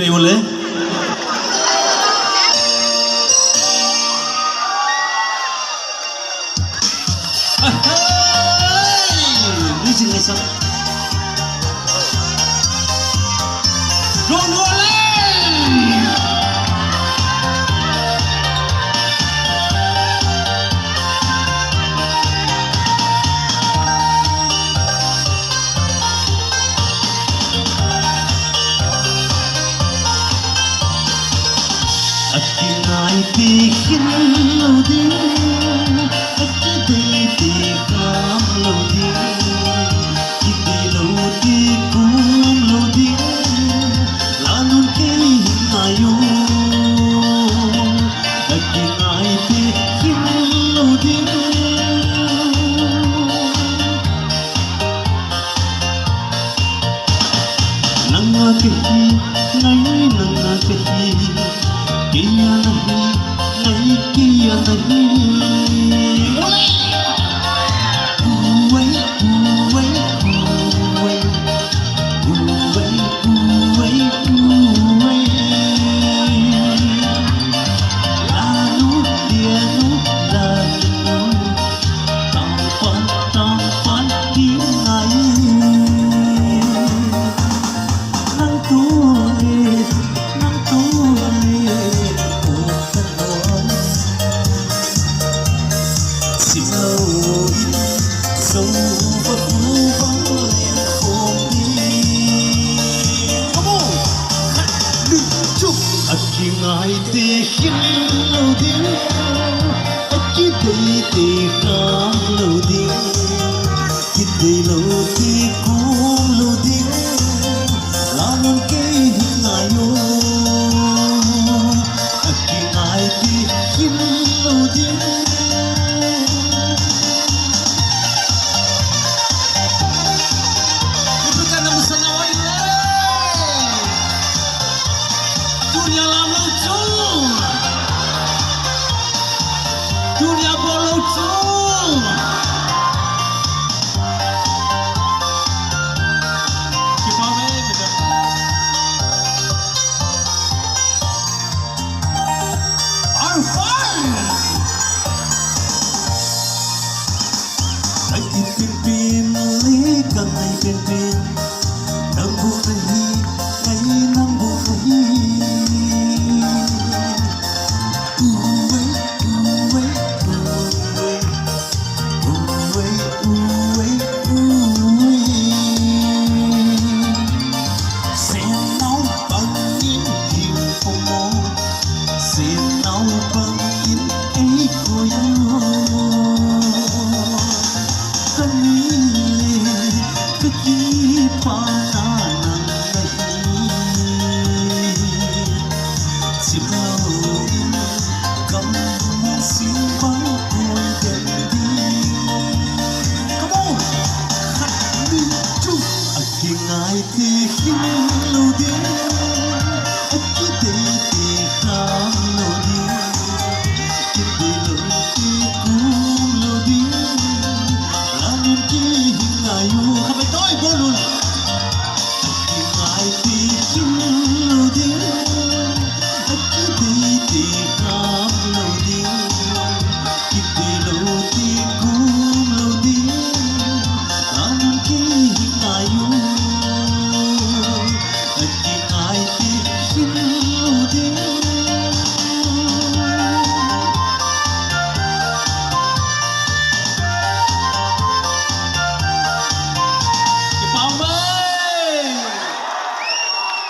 play boleh? Music ni sah. Don't boleh. Akinai bikin loading, akidai tikam loading, kiti loading kum loading, lanun kini ayu. Akinai bikin loading, nangakehi, nangakehi. Kia nahi, kia nahi. Uwe, uwe, uwe, uwe, uwe, uwe. Lalu dianu, lalu tampan, tampan dingai. Nang tuwe, nang tuwe. Akinai tikin loading, akidai tikam loading, kidai loading kum loading, lanun kini ayu. Akinai tikin loading. Dunia lama tu, dunia bolu tu. Gimana kita? I'm fine. Ay pimpin, likan ay pimpin.